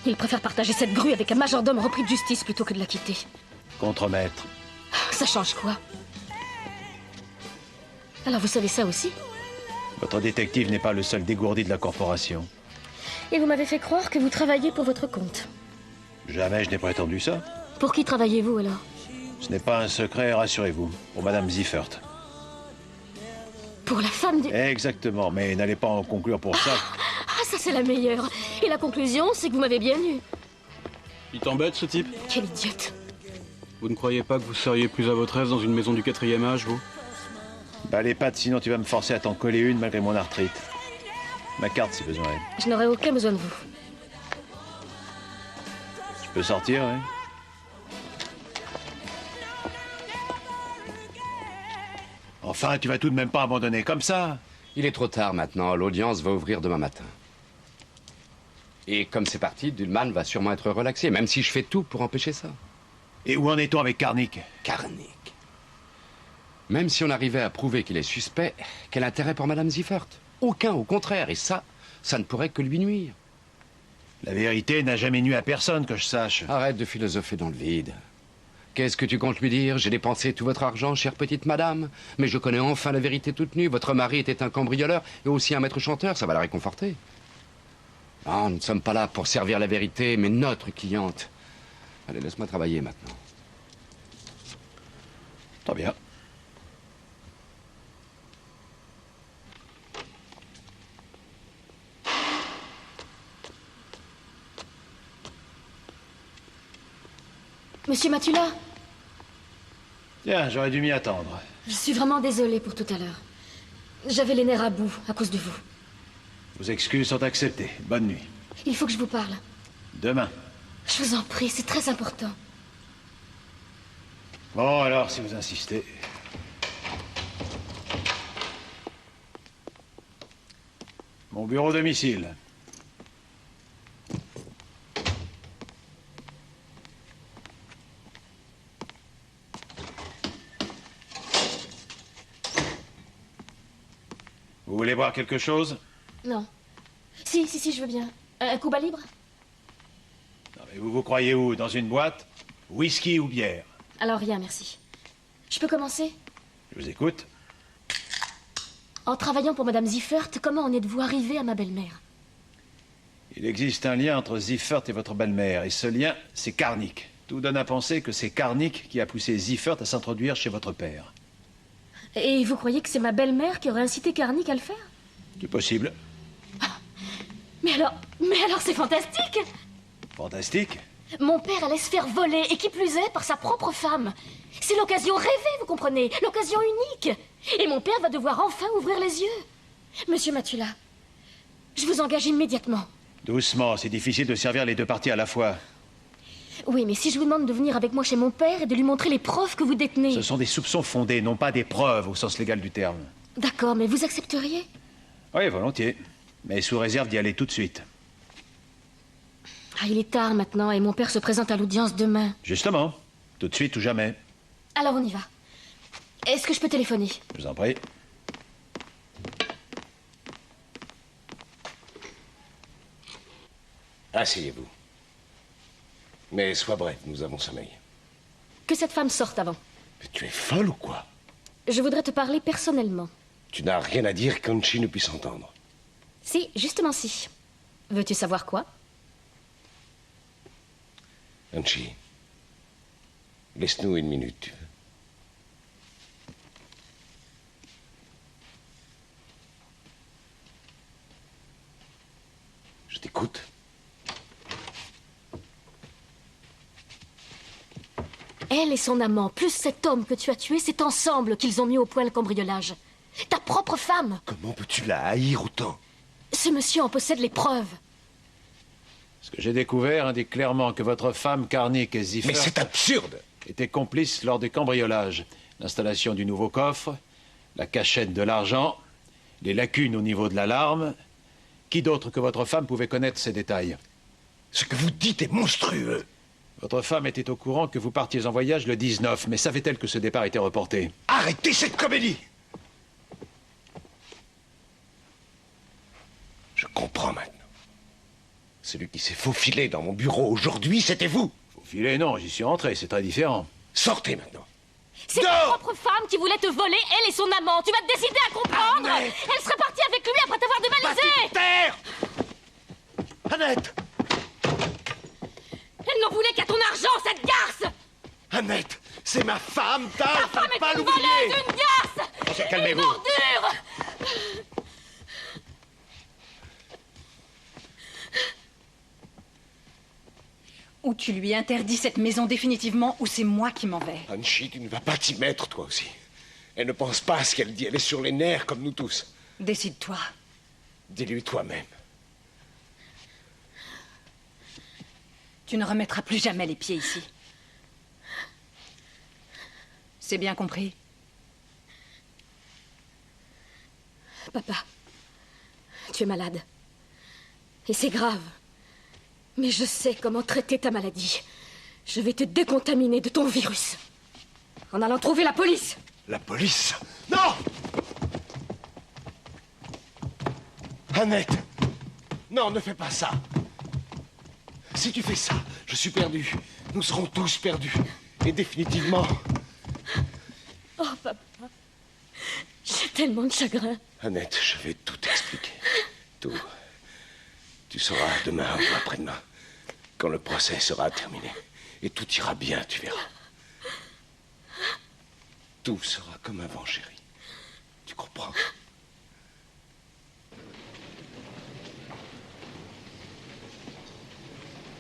Il préfère partager cette grue avec un majordome repris de justice plutôt que de la quitter. Contremaître. Ça change quoi? Alors vous savez ça aussi? Votre détective n'est pas le seul dégourdi de la corporation. Et vous m'avez fait croire que vous travailliez pour votre compte. Jamais je n'ai prétendu ça. Pour qui travaillez-vous alors? Ce n'est pas un secret, rassurez-vous. Pour Madame Ziffert. Pour la femme du... Exactement, mais n'allez pas en conclure pour ça. Ah, ça c'est la meilleure. Et la conclusion, c'est que vous m'avez bien eu. Il t'embête, ce type? Quel idiote. Vous ne croyez pas que vous seriez plus à votre aise dans une maison du 4e âge, vous? Bah les pattes, sinon tu vas me forcer à t'en coller une malgré mon arthrite. Ma carte si besoin est. Je n'aurai aucun besoin de vous. Je peux sortir, oui? Enfin, tu vas tout de même pas abandonner comme ça. Il est trop tard maintenant, l'audience va ouvrir demain matin. Et comme c'est parti, Dullman va sûrement être relaxé, même si je fais tout pour empêcher ça. Et où en est-on avec Karnik? Karnik. Même si on arrivait à prouver qu'il est suspect, quel intérêt pour Madame Ziffert? Aucun, au contraire, et ça ne pourrait que lui nuire. La vérité n'a jamais nui à personne, que je sache. Arrête de philosopher dans le vide. Qu'est-ce que tu comptes lui dire? J'ai dépensé tout votre argent, chère petite madame. Mais je connais enfin la vérité toute nue. Votre mari était un cambrioleur et aussi un maître chanteur, ça va la réconforter. Non, nous ne sommes pas là pour servir la vérité, mais notre cliente. Allez, laisse-moi travailler maintenant. Très bien. Monsieur Matula? Tiens, j'aurais dû m'y attendre. Je suis vraiment désolée pour tout à l'heure. J'avais les nerfs à bout à cause de vous. Vos excuses sont acceptées. Bonne nuit. Il faut que je vous parle. Demain. Je vous en prie, c'est très important. Bon, alors, si vous insistez. Mon bureau domicile. Vous voulez boire quelque chose? Non. Si, je veux bien. Un Cuba libre? Non, mais vous croyez où? Dans une boîte? Whisky ou bière? Alors rien, merci. Je peux commencer? Je vous écoute. En travaillant pour Madame Ziffert, comment en êtes-vous arrivé à ma belle-mère? Il existe un lien entre Ziffert et votre belle-mère, et ce lien, c'est Karnik. Tout donne à penser que c'est Karnik qui a poussé Ziffert à s'introduire chez votre père. Et vous croyez que c'est ma belle-mère qui aurait incité Karnik à le faire? C'est possible. Mais alors c'est fantastique! Fantastique. Mon père allait se faire voler, et qui plus est, par sa propre femme. C'est l'occasion rêvée, vous comprenez? L'occasion unique. Et mon père va devoir enfin ouvrir les yeux. Monsieur Matula, je vous engage immédiatement. Doucement, c'est difficile de servir les deux parties à la fois. Oui, mais si je vous demande de venir avec moi chez mon père et de lui montrer les preuves que vous détenez... Ce sont des soupçons fondés, non pas des preuves au sens légal du terme. D'accord, mais vous accepteriez? Oui, volontiers. Mais sous réserve d'y aller tout de suite. Ah, il est tard maintenant et mon père se présente à l'audience demain. Justement. Tout de suite ou jamais. Alors on y va. Est-ce que je peux téléphoner? Je vous en prie. Asseyez-vous. Mais sois bref, nous avons sommeil. Que cette femme sorte avant. Mais tu es folle ou quoi? Je voudrais te parler personnellement. Tu n'as rien à dire qu'Anchi ne puisse entendre. Si, justement si. Veux-tu savoir quoi? Anchi, laisse-nous une minute, tu veux? Je t'écoute. Elle et son amant, plus cet homme que tu as tué, c'est ensemble qu'ils ont mis au point le cambriolage. Ta propre femme. Comment peux-tu la haïr autant? Ce monsieur en possède les preuves. Ce que j'ai découvert indique clairement que votre femme, Karnik et Ziffert... Mais c'est absurde! ...étaient complices lors des cambriolages. L'installation du nouveau coffre, la cachette de l'argent, les lacunes au niveau de l'alarme. Qui d'autre que votre femme pouvait connaître ces détails? Ce que vous dites est monstrueux! Votre femme était au courant que vous partiez en voyage le 19, mais savait-elle que ce départ était reporté? Arrêtez cette comédie! Je comprends maintenant. Celui qui s'est faufilé dans mon bureau aujourd'hui, c'était vous! Faufilé, non, j'y suis rentré, c'est très différent. Sortez maintenant! C'est ta propre femme qui voulait te voler, elle et son amant. Tu vas te décider à comprendre. Annette! Elle serait partie avec lui après t'avoir dévalisé. Terre! Annette! Elle n'en voulait qu'à ton argent, cette garce. Annette, c'est ma femme, ta femme est une voleuse, une garce. Calmez-vous. Une ordure. Ou tu lui interdis cette maison définitivement, ou c'est moi qui m'en vais. Anchi, tu ne vas pas t'y mettre, toi aussi. Elle ne pense pas à ce qu'elle dit. Elle est sur les nerfs, comme nous tous. Décide-toi. Dis-lui toi-même. Tu ne remettras plus jamais les pieds ici. C'est bien compris? Papa, tu es malade. Et c'est grave. Mais je sais comment traiter ta maladie. Je vais te décontaminer de ton virus. En allant trouver la police. La police? Non! Annette! Non, ne fais pas ça. Si tu fais ça, je suis perdu. Nous serons tous perdus. Et définitivement. Oh, papa. J'ai tellement de chagrin. Annette, je vais tout expliquer. Tout. Tu sauras demain ou après-demain, quand le procès sera terminé. Et tout ira bien, tu verras. Tout sera comme avant, chérie. Tu comprends?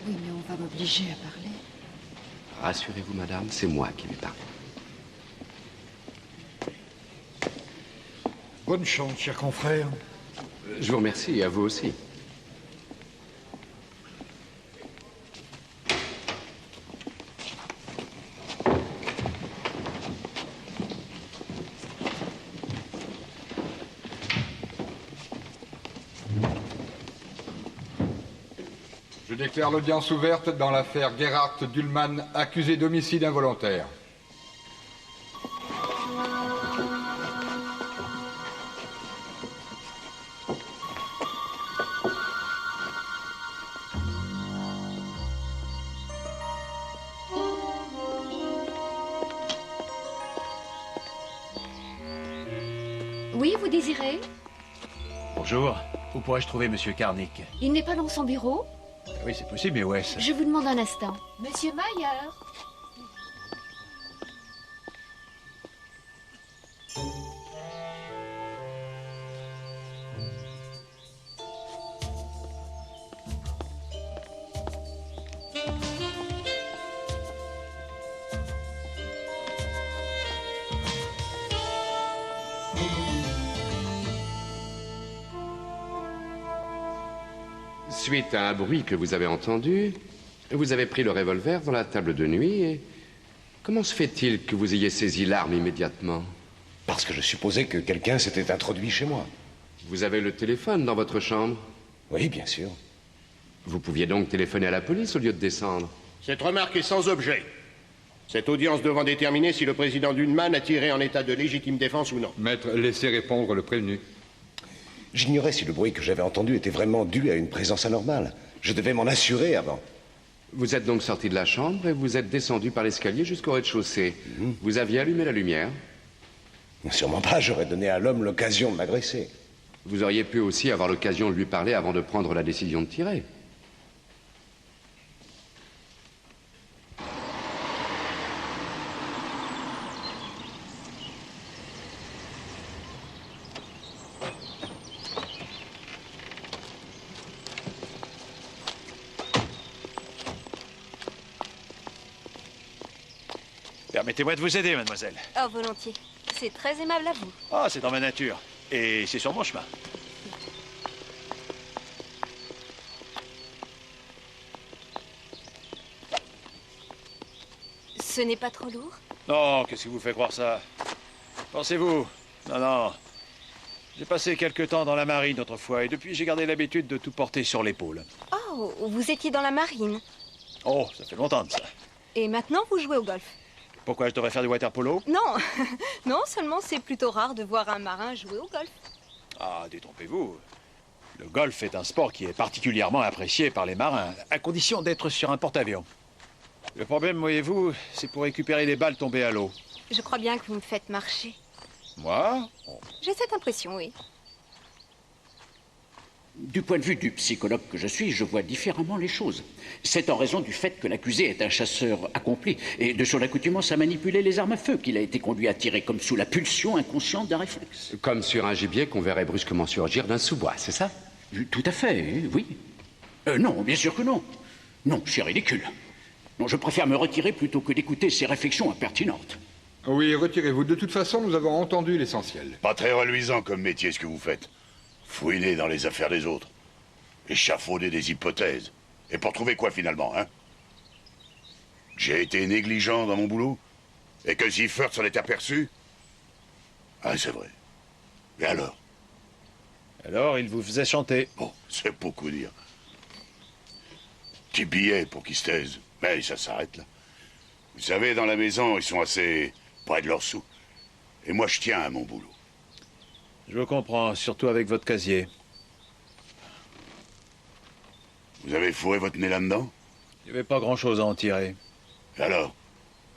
Oui, mais on va m'obliger à parler. Rassurez-vous, madame, c'est moi qui vais parler. Bonne chance, cher confrère. Je vous remercie, et à vous aussi. Je déclare l'audience ouverte dans l'affaire Gerhard Dullmann, accusé d'homicide involontaire. Oui, vous désirez? Bonjour. Où pourrais-je trouver Monsieur Karnick? Il n'est pas dans son bureau? Oui, c'est possible, mais où est-ce? Je vous demande un instant. Monsieur Mayer. Suite à un bruit que vous avez entendu, vous avez pris le revolver dans la table de nuit et... Comment se fait-il que vous ayez saisi l'arme immédiatement? Parce que je supposais que quelqu'un s'était introduit chez moi. Vous avez le téléphone dans votre chambre? Oui, bien sûr. Vous pouviez donc téléphoner à la police au lieu de descendre? Cette remarque est sans objet. Cette audience devant déterminer si le président Dullmann a tiré en état de légitime défense ou non. Maître, laissez répondre le prévenu. J'ignorais si le bruit que j'avais entendu était vraiment dû à une présence anormale. Je devais m'en assurer avant. Vous êtes donc sorti de la chambre et vous êtes descendu par l'escalier jusqu'au rez-de-chaussée. Vous aviez allumé la lumière? Sûrement pas, j'aurais donné à l'homme l'occasion de m'agresser. Vous auriez pu aussi avoir l'occasion de lui parler avant de prendre la décision de tirer. Permettez-moi de vous aider, mademoiselle. Oh, volontiers. C'est très aimable à vous. Ah, c'est dans ma nature. Et c'est sur mon chemin. Ce n'est pas trop lourd? Non, qu'est-ce qui vous fait croire ça? Pensez-vous? Non, non. J'ai passé quelque temps dans la marine autrefois, et depuis j'ai gardé l'habitude de tout porter sur l'épaule. Oh, vous étiez dans la marine. Oh, ça fait longtemps de ça. Et maintenant, vous jouez au golf? Pourquoi je devrais faire du water polo? Non, non, seulement c'est plutôt rare de voir un marin jouer au golf. Ah, détrompez-vous. Le golf est un sport qui est particulièrement apprécié par les marins, à condition d'être sur un porte-avions. Le problème, voyez-vous, c'est pour récupérer les balles tombées à l'eau. Je crois bien que vous me faites marcher. Moi? J'ai cette impression, oui. Du point de vue du psychologue que je suis, je vois différemment les choses. C'est en raison du fait que l'accusé est un chasseur accompli et de son accoutumance à manipuler les armes à feu qu'il a été conduit à tirer comme sous la pulsion inconsciente d'un réflexe. Comme sur un gibier qu'on verrait brusquement surgir d'un sous-bois, c'est ça? Tout à fait, oui. Non, bien sûr que non. Non, c'est ridicule. Non, je préfère me retirer plutôt que d'écouter ces réflexions impertinentes. Oui, retirez-vous. De toute façon, nous avons entendu l'essentiel. Pas très reluisant comme métier ce que vous faites. Fouiner dans les affaires des autres. Échafauder des hypothèses. Et pour trouver quoi finalement, hein? J'ai été négligent dans mon boulot? Et que Ziffert s'en est aperçu? Ah, c'est vrai. Et alors? Alors, il vous faisait chanter. Bon, c'est beaucoup dire. Petit billet pour qu'ils se taisent. Mais ça s'arrête là. Vous savez, dans la maison, ils sont assez près de leurs sous. Et moi, je tiens à mon boulot. Je vous comprends, surtout avec votre casier. Vous avez fourré votre nez là-dedans? Il n'y avait pas grand-chose à en tirer. Alors,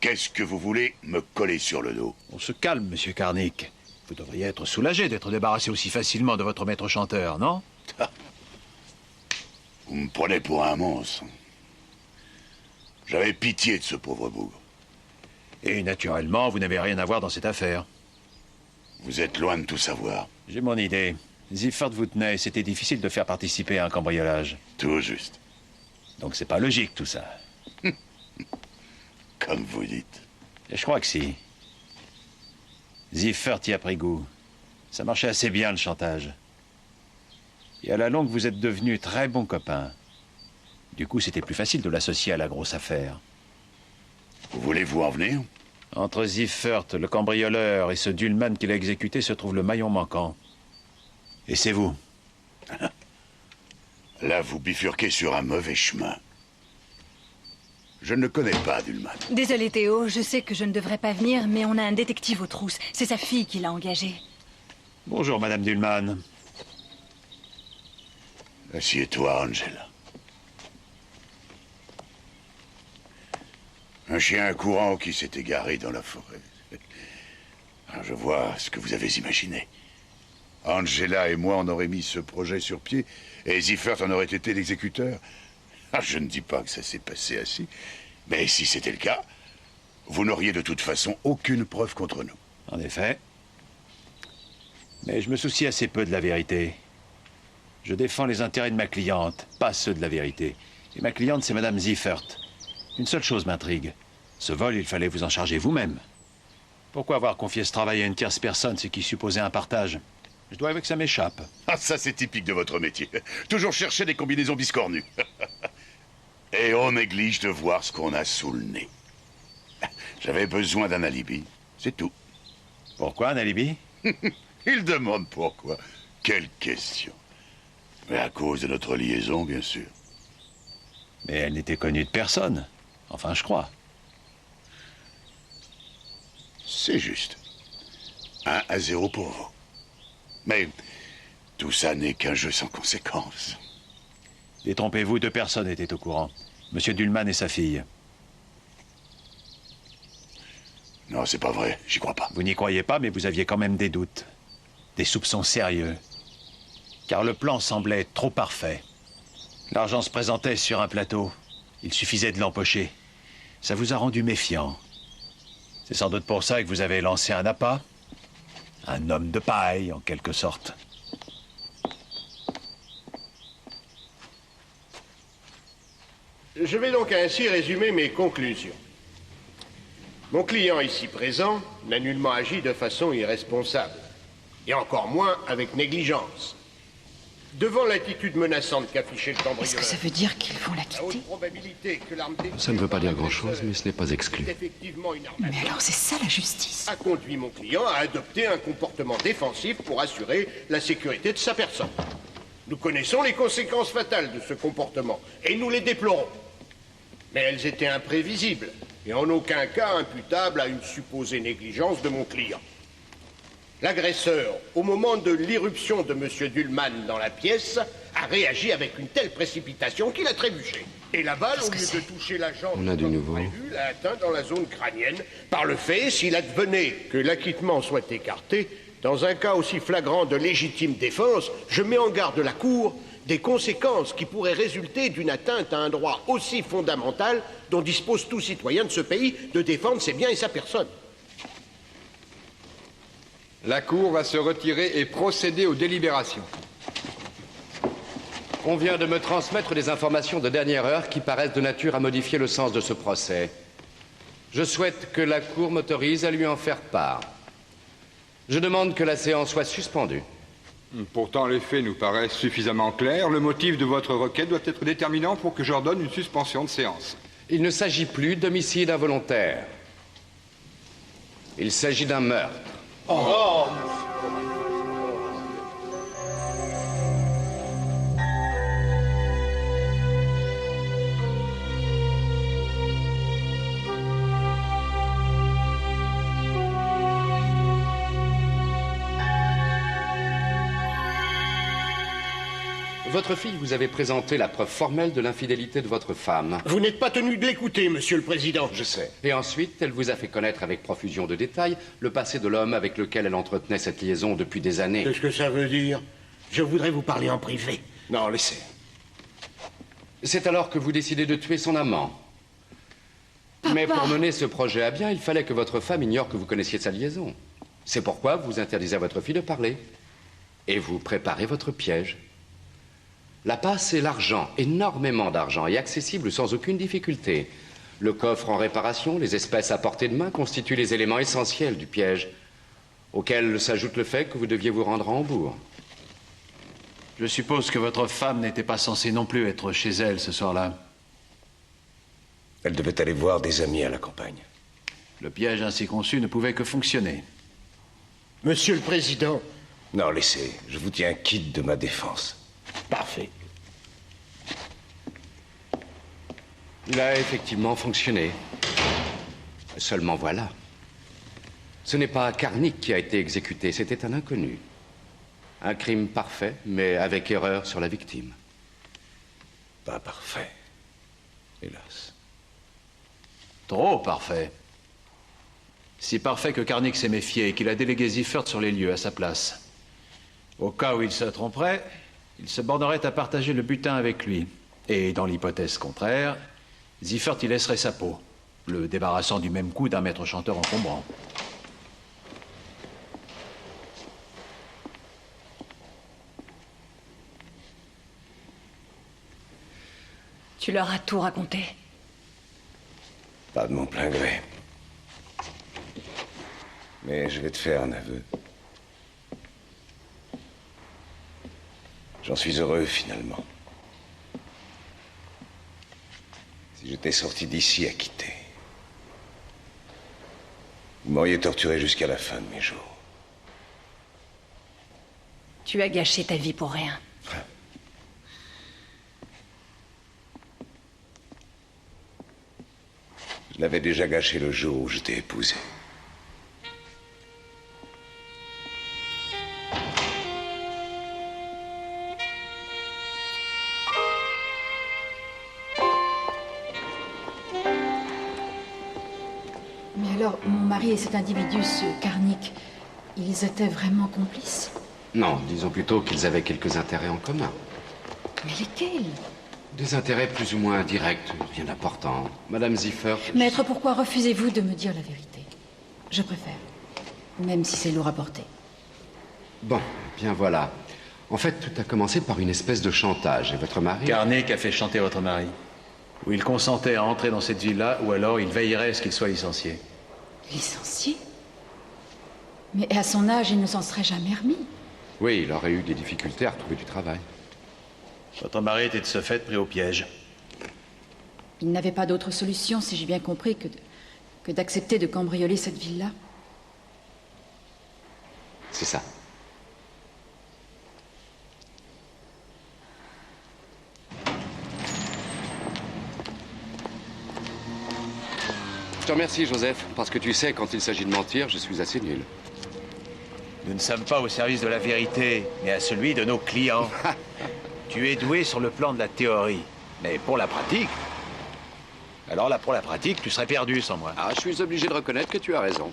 qu'est-ce que vous voulez me coller sur le dos? On se calme, monsieur Karnick. Vous devriez être soulagé d'être débarrassé aussi facilement de votre maître chanteur, non? Vous me prenez pour un monstre. J'avais pitié de ce pauvre bougre. Et naturellement, vous n'avez rien à voir dans cette affaire. Vous êtes loin de tout savoir. J'ai mon idée. Ziffert vous tenait, c'était difficile de faire participer à un cambriolage. Tout juste. Donc c'est pas logique, tout ça. Comme vous dites. Et je crois que si. Ziffert y a pris goût. Ça marchait assez bien, le chantage. Et à la longue, vous êtes devenus très bons copains. Du coup, c'était plus facile de l'associer à la grosse affaire. Vous voulez-vous en venir? Entre Ziffert, le cambrioleur, et ce Dullman qui l'a exécuté se trouve le maillon manquant. Et c'est vous. Là, vous bifurquez sur un mauvais chemin. Je ne le connais pas, Dullman. Désolé Théo, je sais que je ne devrais pas venir, mais on a un détective aux trousses. C'est sa fille qui l'a engagé. Bonjour, Madame Dullman. Assieds-toi, Angela. Un chien courant qui s'est égaré dans la forêt. Alors, je vois ce que vous avez imaginé. Angela et moi, on aurait mis ce projet sur pied, et Ziffert en aurait été l'exécuteur. Ah, je ne dis pas que ça s'est passé ainsi, mais si c'était le cas, vous n'auriez de toute façon aucune preuve contre nous. En effet. Mais je me soucie assez peu de la vérité. Je défends les intérêts de ma cliente, pas ceux de la vérité. Et ma cliente, c'est Madame Ziffert. Une seule chose m'intrigue. Ce vol, il fallait vous en charger vous-même. Pourquoi avoir confié ce travail à une tierce personne, ce qui supposait un partage? Je dois avouer que ça m'échappe. Ah, ça c'est typique de votre métier. Toujours chercher des combinaisons biscornues. Et on néglige de voir ce qu'on a sous le nez. J'avais besoin d'un alibi, c'est tout. Pourquoi un alibi? Il demande pourquoi. Quelle question. Mais à cause de notre liaison, bien sûr. Mais elle n'était connue de personne. Enfin, je crois. C'est juste. 1-0 pour vous. Mais tout ça n'est qu'un jeu sans conséquence. Détrompez-vous, 2 personnes étaient au courant. Monsieur Dullman et sa fille. Non, c'est pas vrai, j'y crois pas. Vous n'y croyez pas, mais vous aviez quand même des doutes. Des soupçons sérieux. Car le plan semblait trop parfait. L'argent se présentait sur un plateau. Il suffisait de l'empocher. Ça vous a rendu méfiant. C'est sans doute pour ça que vous avez lancé un appât. Un homme de paille, en quelque sorte. Je vais donc ainsi résumer mes conclusions. Mon client ici présent n'a nullement agi de façon irresponsable, et encore moins avec négligence. Devant l'attitude menaçante qu'affichait le cambrioleur... Est-ce que ça veut dire qu'ils vont la quitter? Ça ne veut pas dire grand-chose, mais ce n'est pas exclu. Mais alors c'est ça la justice? A conduit mon client à adopter un comportement défensif pour assurer la sécurité de sa personne. Nous connaissons les conséquences fatales de ce comportement, et nous les déplorons. Mais elles étaient imprévisibles, et en aucun cas imputables à une supposée négligence de mon client. L'agresseur, au moment de l'irruption de M. Dullman dans la pièce, a réagi avec une telle précipitation qu'il a trébuché. Et la balle, au lieu de toucher l'agent On a du nouveau. l'a atteint dans la zone crânienne. Par le fait, s'il advenait que l'acquittement soit écarté, dans un cas aussi flagrant de légitime défense, je mets en garde la Cour des conséquences qui pourraient résulter d'une atteinte à un droit aussi fondamental dont dispose tout citoyen de ce pays de défendre ses biens et sa personne. La Cour va se retirer et procéder aux délibérations. On vient de me transmettre des informations de dernière heure qui paraissent de nature à modifier le sens de ce procès. Je souhaite que la Cour m'autorise à lui en faire part. Je demande que la séance soit suspendue. Pourtant, les faits nous paraissent suffisamment clairs. Le motif de votre requête doit être déterminant pour que j'ordonne une suspension de séance. Il ne s'agit plus d'homicide involontaire. Il s'agit d'un meurtre. Oh. Votre fille vous avait présenté la preuve formelle de l'infidélité de votre femme. Vous n'êtes pas tenu de l'écouter, Monsieur le Président. Je sais. Et ensuite, elle vous a fait connaître avec profusion de détails le passé de l'homme avec lequel elle entretenait cette liaison depuis des années. Qu'est-ce que ça veut dire? Je voudrais vous parler en privé. Non, laissez. C'est alors que vous décidez de tuer son amant. Papa. Mais pour mener ce projet à bien, il fallait que votre femme ignore que vous connaissiez sa liaison. C'est pourquoi vous interdisez à votre fille de parler. Et vous préparez votre piège. La passe et l'argent, énormément d'argent, est accessible sans aucune difficulté. Le coffre en réparation, les espèces à portée de main constituent les éléments essentiels du piège, auquel s'ajoute le fait que vous deviez vous rendre à Hambourg. Je suppose que votre femme n'était pas censée non plus être chez elle ce soir-là. Elle devait aller voir des amis à la campagne. Le piège ainsi conçu ne pouvait que fonctionner. Monsieur le Président. Non, laissez. Je vous tiens quitte de ma défense. Parfait. Il a effectivement fonctionné. Seulement voilà. Ce n'est pas Karnik qui a été exécuté, c'était un inconnu. Un crime parfait, mais avec erreur sur la victime. Pas parfait. Hélas. Trop parfait. Si parfait que Karnik s'est méfié et qu'il a délégué Ziffert sur les lieux à sa place. Au cas où il se tromperait, il se bornerait à partager le butin avec lui. Et dans l'hypothèse contraire, Ziffert y laisserait sa peau, le débarrassant du même coup d'un maître chanteur encombrant. Tu leur as tout raconté? Pas de mon plein gré. Mais je vais te faire un aveu. J'en suis heureux, finalement. Si j'étais sorti d'ici acquitté, vous m'auriez torturé jusqu'à la fin de mes jours. Tu as gâché ta vie pour rien. Je l'avais déjà gâché le jour où je t'ai épousé. Alors, mon mari et cet individu, ce Karnik, ils étaient vraiment complices? Non, disons plutôt qu'ils avaient quelques intérêts en commun. Mais lesquels? Des intérêts plus ou moins directs, rien d'important. Madame Ziffert... Maître, pourquoi refusez-vous de me dire la vérité? Je préfère, même si c'est lourd à porter. Bon, bien voilà. En fait, tout a commencé par une espèce de chantage, et votre mari... Karnik a fait chanter votre mari. Ou il consentait à entrer dans cette ville-là, ou alors il veillerait à ce qu'il soit licencié. Licencié? Mais à son âge, il ne s'en serait jamais remis. Oui, il aurait eu des difficultés à retrouver du travail. Votre mari était de ce fait pris au piège. Il n'avait pas d'autre solution, si j'ai bien compris, que d'accepter de cambrioler cette ville-là. C'est ça. Je te remercie, Joseph, parce que tu sais, quand il s'agit de mentir, je suis assez nul. Nous ne sommes pas au service de la vérité, mais à celui de nos clients. Tu es doué sur le plan de la théorie, mais pour la pratique... Alors là, pour la pratique, tu serais perdu sans moi. Ah, je suis obligé de reconnaître que tu as raison.